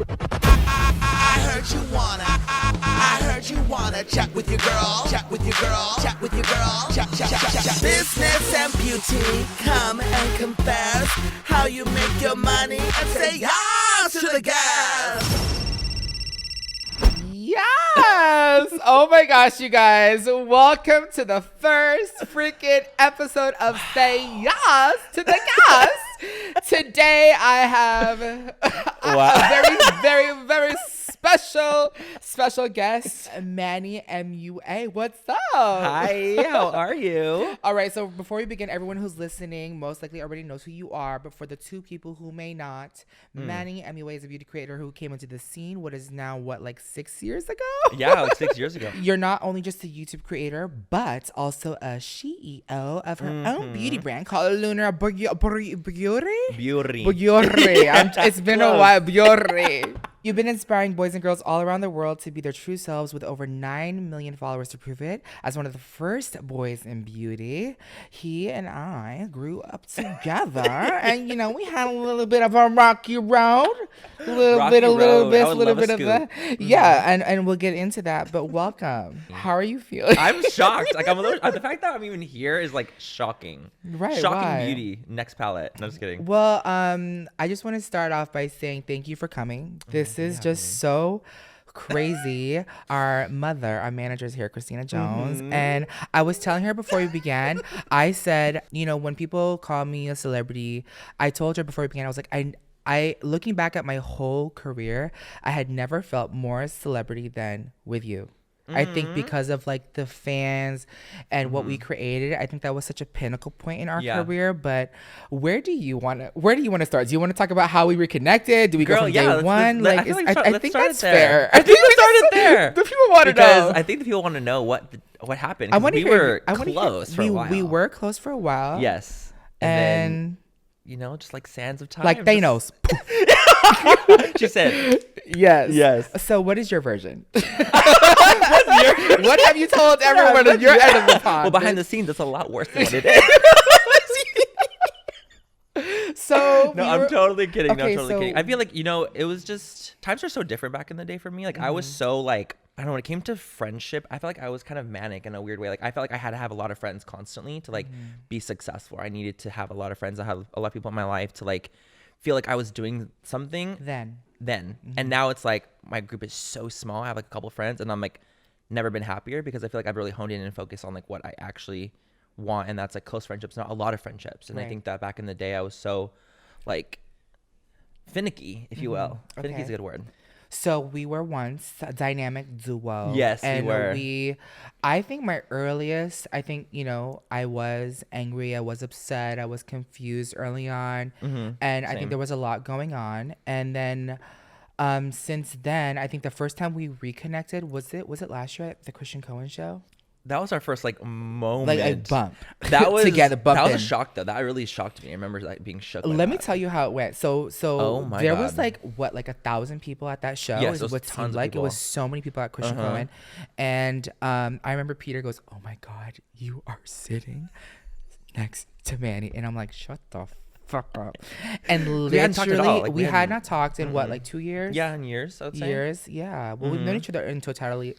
I heard you wanna chat with your girl, chat with your girl, chat with your girl, chat. Business and beauty, come and confess how you make your money and say yes to the gas. Yes! Oh my gosh, you guys. Welcome to the first freaking episode of Say Yas to the Gas. Today I have a very special guest, Manny MUA. What's up? Hi, how are you? All right, so before we begin, everyone who's listening most likely already knows who you are, but for the two people who may not, Manny MUA is a beauty creator who came into the scene, what is now, like 6 years ago? Yeah, like 6 years ago. You're not only just a YouTube creator, but also a CEO of her own beauty brand called Lunar Beauty? It's been a while. Beauty. You've been inspiring boys and girls all around the world to be their true selves with over 9 million followers to prove it. As one of the first boys in beauty, he and I grew up together. And, you know, we had a little bit of a rocky road. A little bit of that. Yeah, and we'll get into that. But welcome. How are you feeling? I'm shocked. Like, I'm a little, the fact that I'm even here is like shocking. Right. Shocking why? beauty. Next palette. No, just kidding. Well, I just want to start off by saying thank you for coming. This is just so crazy. Our manager is here, Christina Jones. And I was telling her before we began, I said, you know, when people call me a celebrity, I told her before we began, I was like, I looking back at my whole career, I had never felt more celebrity than with you. I think because of like the fans and what we created, I think that was such a pinnacle point in our career. But where do you want to start? Do you want to talk about how we reconnected? Do we go from day one? I think that's fair. I think we started there. The people want to know. I think the people want to know what happened. We were close for a while. We were close for a while. Yes. And then, you know, just like sands of time. Like Thanos. She said. Yes. So what is your version? What have you told everyone on your end of the pond? Well, behind the scenes, that's a lot worse than what it is. So no, I'm totally kidding. Okay, no, I'm totally kidding. I feel like, you know, it was just, times were so different back in the day for me. Like I was so like, I don't know, when it came to friendship, I felt like I was kind of manic in a weird way. Like I felt like I had to have a lot of friends constantly to like be successful. I needed to have a lot of friends. I had a lot of people in my life to like feel like I was doing something then. And now it's like my group is so small. I have like a couple of friends and I'm like never been happier because I feel like I've really honed in and focused on like what I actually want, and that's like close friendships, not a lot of friendships. And I think that back in the day I was so like finicky, if you will. Finicky is a good word. So we were once a dynamic duo. Yes, and we were. I think my earliest, you know, I was angry, I was upset, I was confused early on. And I think there was a lot going on. And then since then, I think the first time we reconnected, was it last year at the Christian Cohen show? That was our first like moment. Like a bump. That was together. That was a shock though. That really shocked me. I remember like being shook. Let me tell you how it went. So there was like 1,000 people at that show. Yes, is what seemed like. It was so many people at Christian Cohen. And I remember Peter goes, "Oh my God, you are sitting next to Manny." And I'm like, "Shut the fuck up." And literally, we had not talked in like 2 years? Yeah, in years, I would say. Years, yeah. Well, we've known each other in totality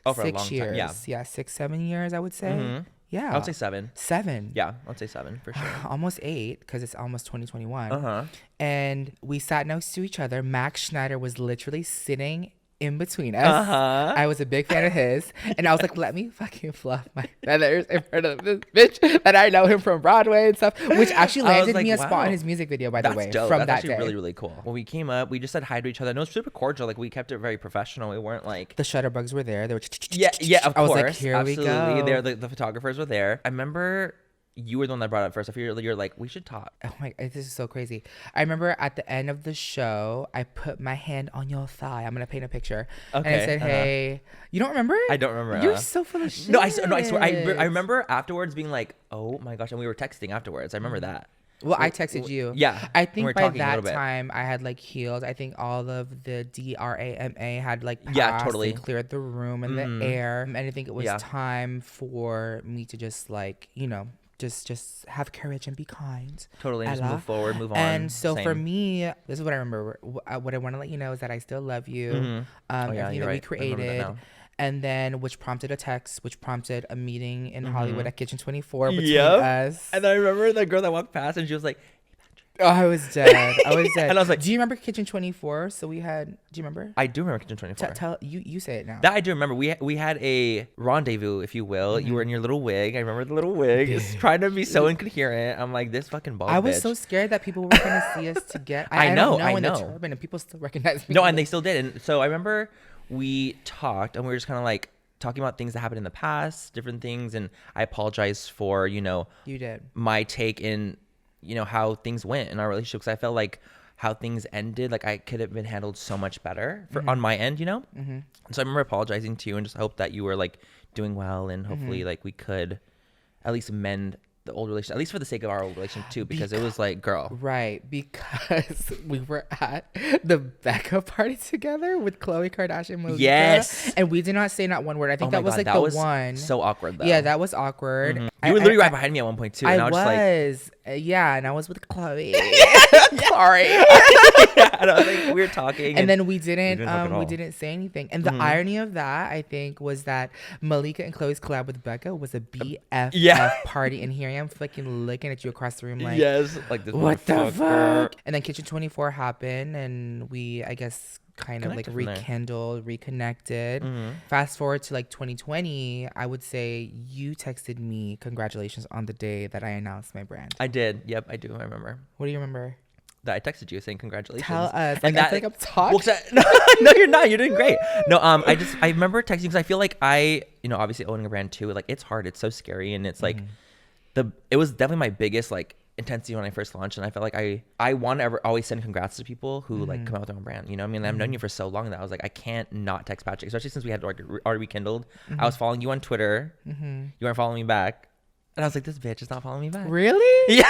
for 6 years. Time. Yeah, 6, 7 years, I would say. Yeah. I would say 7. 7. Yeah, I would say 7 for sure. Almost 8 because it's almost 2021. And we sat next to each other. Max Schneider was literally sitting in between us. I was a big fan of his, and I was like, let me fucking fluff my feathers in front of this bitch that I know him from Broadway and stuff, which actually landed me a spot in his music video, by the way. Dope. From that's that actually day. Really, really cool. When we came up, we just said hi to each other, and it was super cordial. Like we kept it very professional. We weren't like the Shutterbugs were there. They were yeah, of course. I was like, here absolutely. we go. The photographers were there. I remember you were the one that brought it up first. I feel you're like, we should talk. Oh my, this is so crazy. I remember at the end of the show, I put my hand on your thigh. I'm gonna paint a picture. Okay. And I said, hey, you don't remember? I don't remember. You're so full of shit. No, I swear. I remember afterwards being like, oh my gosh, and we were texting afterwards. I remember that. Well, I texted you. Yeah. I think by that time I had like healed. I think all of the DRAMA had like passed and cleared the room and the air. And I think it was time for me to just like, you know, just have courage and be kind. Totally. Just move forward, move on. And so Same. for me, this is what I remember. What I want to let you know is that I still love you. Everything that we created. And then, which prompted a text, which prompted a meeting in Hollywood at Kitchen 24 between us. And then I remember the girl that walked past and she was like, oh, I was dead. I was dead. And I was like, do you remember Kitchen 24? So we had, do you remember? I do remember Kitchen 24. Tell you say it now. That I do remember. We had a rendezvous, if you will. You were in your little wig. I remember the little wig. It's trying to be so incoherent. I'm like, this fucking bald I was bitch. so scared that people were going to see us together. I know. In the turban, and people still recognize me. No, and they still did. And so I remember we talked and we were just kind of like talking about things that happened in the past, different things. And I apologize for, you did my take in, how things went in our relationship. Because I felt like how things ended, like I could have been handled so much better on my end, So I remember apologizing to you and just hope that you were like doing well. And hopefully like we could at least mend the old relationship, at least for the sake of our old relationship too, because it was like, girl. Right, because we were at the Becca party together with Khloe Kardashian. Malika, yes. And we did not say not one word. I think that was like the one. So awkward though. Yeah, that was awkward. You were literally right behind me at one point too. And I was like, yeah, and I was with Khloe. Sorry. And I was like, we were talking. And then we didn't say anything. And the irony of that, I think, was that Malika and Khloe's collab with Becca was a BFF party. And here I am fucking looking at you across the room like, yes, like this. What the fuck? And then Kitchen 24 happened and we, I guess, kind of like rekindled, reconnected. Fast forward to like 2020, I would say you texted me congratulations on the day that I announced my brand. I did. Yep, I do. I remember. What do you remember? That I texted you saying congratulations. Tell us. And I feel like I'm talking. No, you're not. You're doing great. No, I remember texting because I feel like obviously owning a brand too, like it's hard. It's so scary. And it's like it was definitely my biggest like intensity when I first launched. And I felt like I want to always send congrats to people who like come out with their own brand. I mean, I've known you for so long that I was like, I can't not text Patrick, especially since we had already rekindled. I was following you on Twitter. You weren't following me back. And I was like, this bitch is not following me back. Really? Yeah.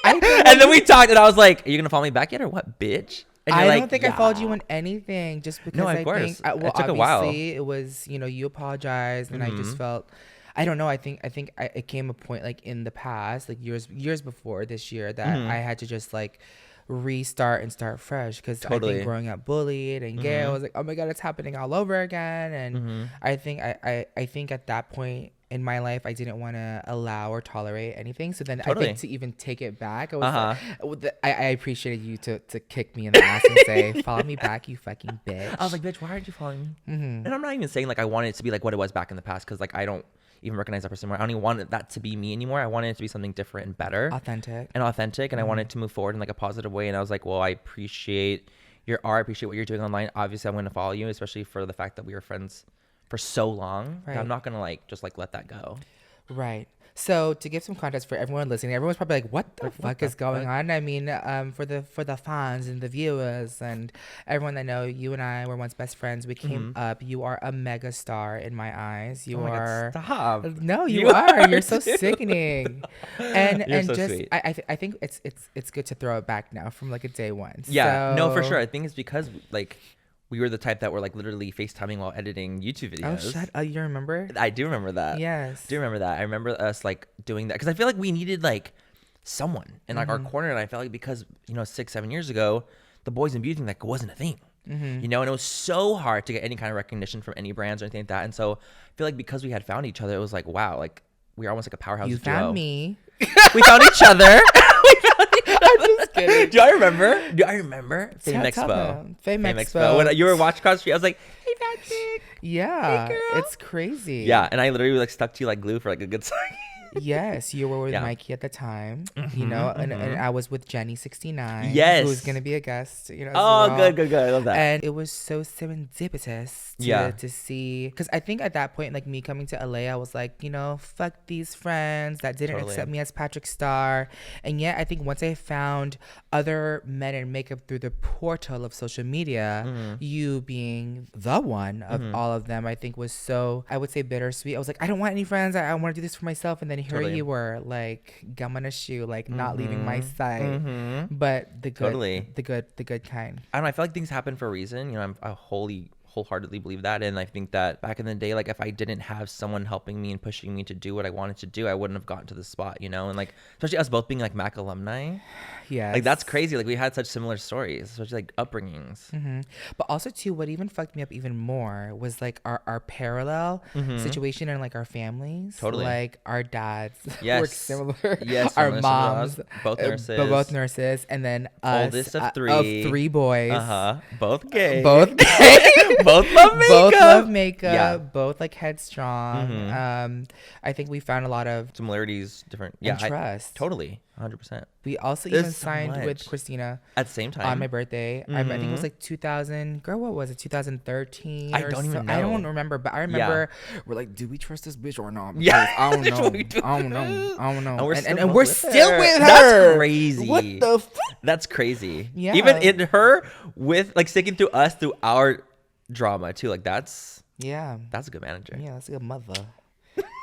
And then we talked and I was like, are you going to follow me back yet or what, bitch? And I don't think I followed you on anything just because I think, well, it took a while. It was, you apologized and I just felt, I don't know. I think it came a point like in the past, like years before this year that I had to just like restart and start fresh because I think growing up bullied and gay, I was like, oh my God, it's happening all over again. And I think I think at that point in my life, I didn't want to allow or tolerate anything. So then I think to even take it back, I was like, I appreciated you to kick me in the ass and say, follow me back, you fucking bitch. I was like, bitch, why aren't you following me? And I'm not even saying like I wanted it to be like what it was back in the past because like I don't even recognize that person anymore. I don't even want that to be me anymore. I wanted it to be something different and better. Authentic. And I wanted to move forward in like a positive way. And I was like, well, I appreciate your art. I appreciate what you're doing online. Obviously, I'm going to follow you, especially for the fact that we were friends for so long. Right. I'm not going to like just like let that go. Right. So to give some context for everyone listening, everyone's probably like, what the fuck is going on? I mean, for the fans and the viewers and everyone that know you and I were once best friends. We came up. You are a mega star in my eyes. You are. God, stop. No, you are. You're so sickening. And You're and so just sweet. I think it's good to throw it back now from like a day one. Yeah. So, no, for sure. I think it's because like we were the type that were like literally FaceTiming while editing YouTube videos. Oh, shut up. You remember? I do remember that. Yes. I do remember that. I remember us like doing that because I feel like we needed like someone in like our corner. And I felt like because, 6-7 years ago, the boys in beauty thing like wasn't a thing, and it was so hard to get any kind of recognition from any brands or anything like that. And so I feel like because we had found each other, it was like, wow, like we were almost like a powerhouse duo. You found me. We found each other. I'm just kidding. Do I remember? Fame Expo. Fame Expo. When you were watching across the street, I was like, hey, Patrick. Yeah. Hey, girl. It's crazy. Yeah. And I literally like stuck to you like glue for like a good second. Yes, you were with Mikey at the time, and I was with Jenny 69. Yes, who's gonna be a guest. Oh, good. I love that. And it was so serendipitous to see, because I think at that point, like me coming to LA, I was like, fuck these friends that didn't accept me as PatrickStarrr. And yet, I think once I found other men in makeup through the portal of social media, you being the one of all of them, I think was so, I would say, bittersweet. I was like, I don't want any friends. I want to do this for myself. And then here you were, like gum on a shoe, like not leaving my side, but the good kind. I don't know. I feel like things happen for a reason. I'm a holy wholeheartedly believe that. And I think that back in the day, like if I didn't have someone helping me and pushing me to do what I wanted to do, I wouldn't have gotten to this spot, you know? And like, especially us both being like Mac alumni. Yeah. Like that's crazy. Like we had such similar stories, especially like upbringings. But also too, what even fucked me up even more was like our parallel situation and like our families. Totally. Like our dads Yes. were similar. Yes. Our similar to moms, us. Both nurses. both nurses, and then us, Oldest of three boys. Both gay. Both gay. Both love makeup. Both love makeup. Yeah. Both like headstrong. I think we found a lot of similarities, different. and trust. Totally. 100%. We also There's even so signed with much. Christina At the same time. on my birthday. I think it was like 2000. Girl, what was it? 2013. I don't even know. I don't remember, but I remember we're like, do we trust this bitch or not? Because Yeah. I don't know. I don't know. And we're still with her. That's crazy. What the fuck? That's crazy. Yeah. Even in her with like sticking through us through our drama too. Like that's a good manager. Yeah, that's a good mother.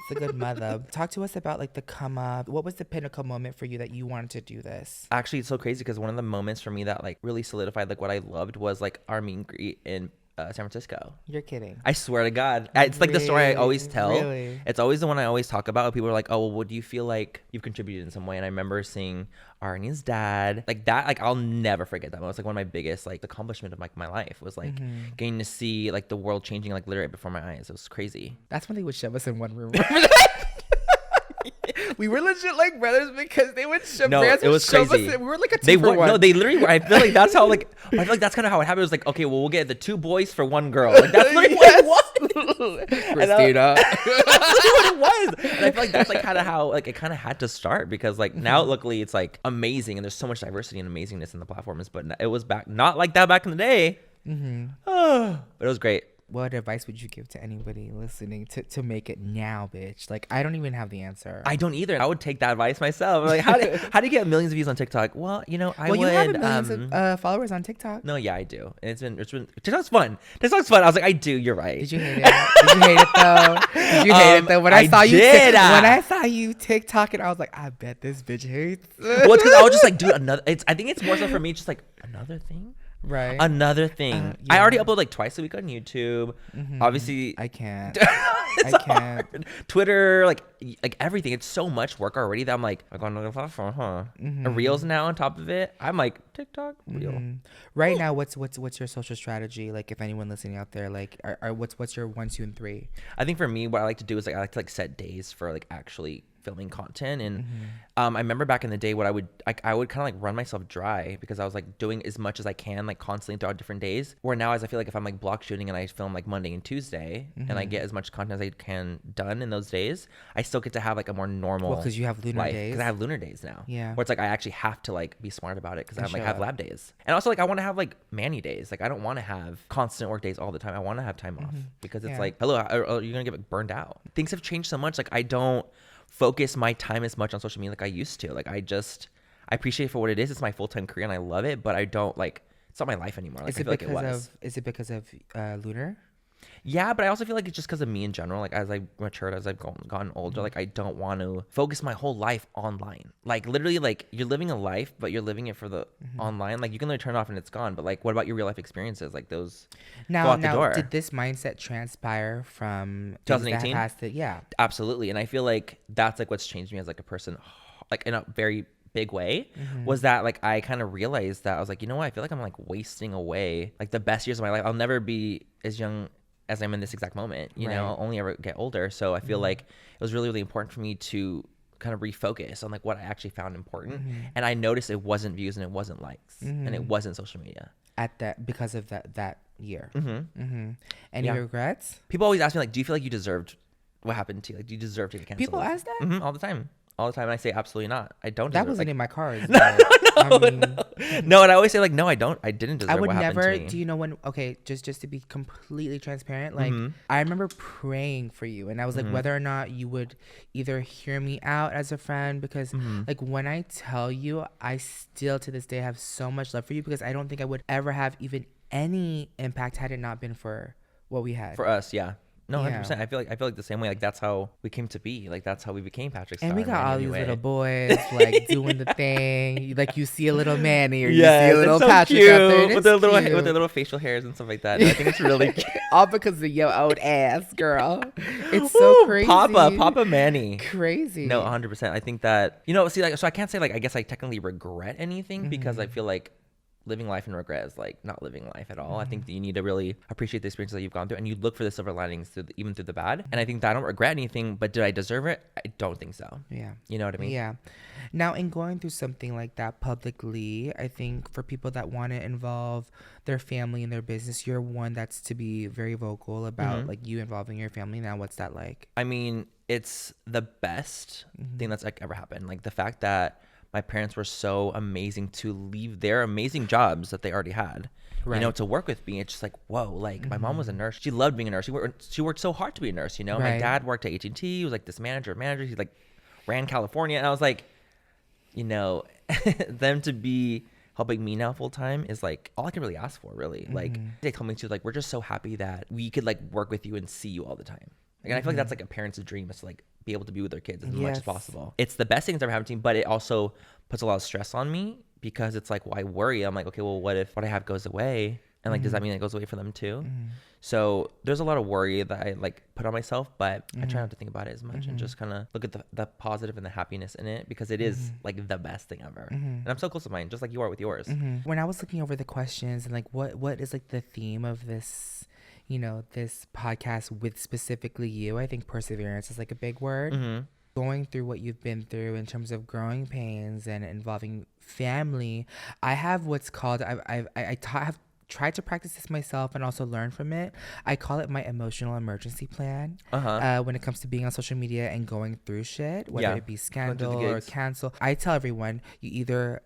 It's a good mother. Talk to us about like the come up. What was the pinnacle moment for you that you wanted to do this? Actually, it's so crazy because one of the moments for me that like really solidified like what I loved was like our meet and greet in San Francisco. You're kidding. I swear to God. It's like the story I always tell. Really? It's always the one I always talk about. People are like, oh, well, what do you feel like you've contributed in some way? And I remember seeing Arnie's dad. Like that, like I'll never forget that. It was like one of my biggest like accomplishment of like my life was like getting to see like the world changing like literally before my eyes. It was crazy. That's when they would shove us in one room. We were legit like brothers because they would shove us. It was crazy. We were like a two for one. No, they literally were. I feel like that's how like I feel like that's kind of how it happened. It was like, okay, well, we'll get the 2 boys for 1 girl. Like that's literally what it was. Christina. That's what it was. And I feel like that's like kind of how like it kind of had to start because like now luckily it's like amazing and there's so much diversity and amazingness in the platforms. But it was not like that back in the day. But it was great. What advice would you give to anybody listening to make it now, bitch? Like, I don't even have the answer. I don't either. I would take that advice myself. Like, how do you get millions of views on TikTok? Well, you know, I would. You have millions of followers on TikTok. No, yeah, I do. And it's been TikTok's fun. TikTok's fun. I was like, I do. You're right. Did you hate it? Did you hate it though? Did you hate it though? When I saw you, when I saw you TikToking, I was like, I bet this bitch hates. Well, it's because I was just like, dude, another. I think it's more so for me, just like another thing. Right. Another thing. I already upload like twice a week on YouTube. Obviously, I can't. It's hard. Twitter, like everything. It's so much work already that I'm like, I got another platform, huh? Reels now on top of it. I'm like TikTok, reel. Right now, what's your social strategy? Like, if anyone listening out there, like, what's your 1, 2, and 3? I think for me, what I like to do is like I like to like set days for like actually filming content. And I remember back in the day what I would kind of like run myself dry because I was like doing as much as I can like constantly throughout different days, where now as I feel like if I'm like block shooting and I film like Monday and Tuesday and I get as much content as I can done in those days, I still get to have like a more normal because you have lunar days. Because I have lunar days now, where it's like I actually have to like be smart about it because I like have lab days. And also like I want to have like Manny days. Like I don't want to have constant work days all the time. I want to have time off because it's like, hello, you're gonna get like burned out. Things have changed so much. Like I don't focus my time as much on social media like I used to. Like I appreciate it for what it is. It's my full-time career and I love it, but I don't like, it's not my life anymore. Like I feel like it was. Is it because of lunar? Yeah, but I also feel like it's just because of me in general. Like as I matured, as I've gotten older, like I don't want to focus my whole life online. Like literally, like you're living a life, but you're living it for the online. Like you can literally turn it off and it's gone. But like, what about your real life experiences? Like those go out the door. Did this mindset transpire from 2018? Yeah, absolutely. And I feel like that's like what's changed me as like a person, like in a very big way, was that like I kind of realized that I was like, you know what? I feel like I'm like wasting away like the best years of my life. I'll never be as young as I'm in this exact moment, you know, I'll only ever get older. So I feel like it was really, really important for me to kind of refocus on like what I actually found important. And I noticed it wasn't views and it wasn't likes and it wasn't social media because of that year. Any regrets? People always ask me like, do you feel like you deserved what happened to you? Like, do you deserve to get canceled? People ask that? All the time. And I say absolutely not. I don't. That wasn't in my cards. No. And I always say like, no, I didn't deserve. I would what never. To me. Do you know when? Okay, just to be completely transparent, like I remember praying for you, and I was like, whether or not you would either hear me out as a friend, because like when I tell you, I still to this day have so much love for you because I don't think I would ever have even any impact had it not been for what we had for us. Yeah. No, 100%. I feel like the same way. Like that's how we came to be. Like that's how we became PatrickStarrr. And we got Manny all these MUA. little boys like doing the thing. Like you see a little Manny or yeah, you see a little so Patrick cute. out there. And With their cute. with their little facial hairs and stuff like that. And I think it's really cute. All because of your old ass, girl. It's so crazy. Papa Manny. Crazy. No, 100%. I think that, see, like, so I can't say, like, I guess I technically regret anything because I feel like living life in regret is like not living life at all. I think that you need to really appreciate the experiences that you've gone through and you look for the silver linings even through the bad. And I think that I don't regret anything, but did I deserve it? I don't think so. Yeah. You know what I mean? Yeah. Now, in going through something like that publicly, I think for people that want to involve their family in their business, you're one that's to be very vocal about like you involving your family. Now, what's that like? I mean, it's the best thing that's like ever happened. Like the fact that my parents were so amazing to leave their amazing jobs that they already had, to work with me. It's just like, whoa, like my mom was a nurse. She loved being a nurse. She worked so hard to be a nurse, My dad worked at AT&T. He was like this manager. He like ran California. And I was like, them to be helping me now full time is like all I can really ask for, really. Like they told me to, like, we're just so happy that we could like work with you and see you all the time. Like, and I feel like that's like a parent's dream, is to like be able to be with their kids as much as possible. It's the best thing that's ever happened to me, but it also puts a lot of stress on me because it's like, well, I worry. I'm like, okay, well, what if what I have goes away? And like, does that mean it goes away for them too? So there's a lot of worry that I like put on myself, but I try not to think about it as much and just kind of look at the positive and the happiness in it, because it is like the best thing ever. And I'm so close to mine, just like you are with yours. When I was looking over the questions and like what is like the theme of this, this podcast with specifically you, I think perseverance is like a big word. Going through what you've been through in terms of growing pains and involving family, I have what's called, I have tried to practice this myself and also learn from it. I call it my emotional emergency plan. When it comes to being on social media and going through shit, whether it be scandal or cancel. I tell everyone, you either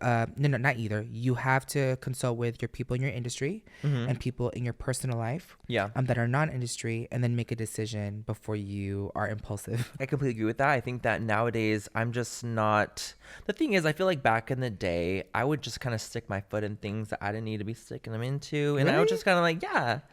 you have to consult with your people in your industry and people in your personal life that are non-industry, and then make a decision before you are impulsive. I completely agree with that. I think that nowadays I'm just not, the thing is, I feel like back in the day I would just kind of stick my foot in things that I didn't need to be sticking them into. And I was just kind of like,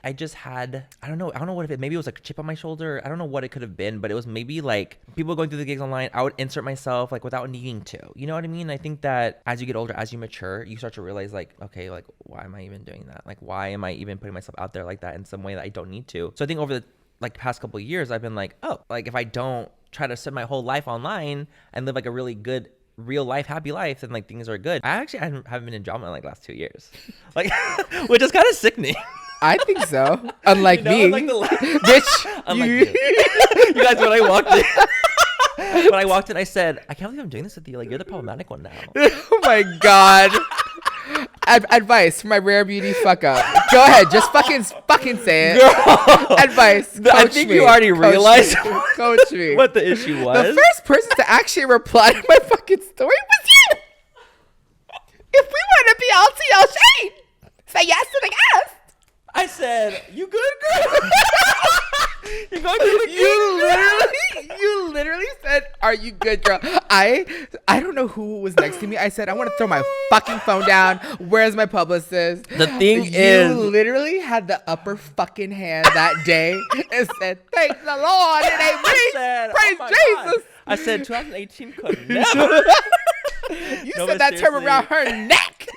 I just had, I don't know what maybe it was like a chip on my shoulder. I don't know what it could have been, but it was maybe like people going through the gigs online, I would insert myself like without needing to, you know what I mean? I think that as you get older, as you mature, you start to realize like, okay, like why am I even doing that? Like, why am I even putting myself out there like that in some way that I don't need to? So I think over the like past couple of years, I've been like, oh, like if I don't try to set my whole life online and live like a really good real life happy life, and like things are good. I actually haven't been in drama in like last 2 years, like which is kind of sickening. I think so. Unlike me, unlike bitch. Unlike you. You guys, when I walked in, I said, I can't believe I'm doing this with you. Like, you're the problematic one now. Oh my god. Advice for my rare beauty fuck up. Go ahead, just fucking say it. Girl. Advice. I think you already realized Coach me. What the issue was. The first person to actually reply to my fucking story was you. If we want to be all TL shade, say yes to the guest. I said, you good, girl? You're going through the You literally said, are you good, girl? I don't know who was next to me. I said, I want to throw my fucking phone down. Where's my publicist? The thing is, you literally had the upper fucking hand that day and said, thank the Lord, it ain't me. Praise Jesus. God. I said 2018 could never. You said that term around her neck.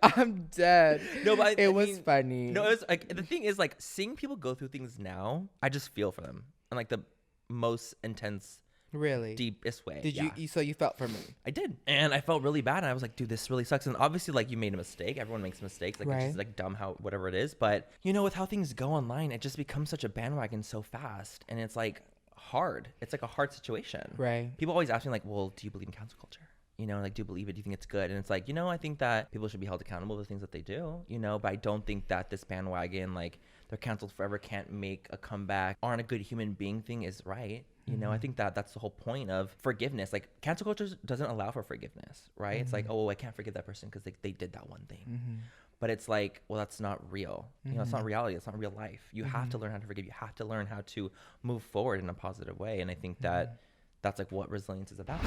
I'm dead. No, but it was funny. No, it was like, the thing is, like, seeing people go through things now, I just feel for them in like the most intense, really deepest way. Did you? So you felt for me? I did, and I felt really bad. And I was like, dude, this really sucks. And obviously, like, you made a mistake. Everyone makes mistakes. Like, it's just like dumb how whatever it is. But with how things go online, it just becomes such a bandwagon so fast, and it's like hard. It's like a hard situation. Right. People always ask me like, well, do you believe in cancel culture? Like, do you believe it? Do you think it's good? And it's like, I think that people should be held accountable for the things that they do, but I don't think that this bandwagon, like, they're canceled forever, can't make a comeback, aren't a good human being thing is right. I think that that's the whole point of forgiveness. Like, cancel culture doesn't allow for forgiveness, right? It's like, oh, I can't forgive that person because they did that one thing. But it's like, well, that's not real. It's not reality. It's not real life. You have to learn how to forgive. You have to learn how to move forward in a positive way. And I think that that's like what resilience is about.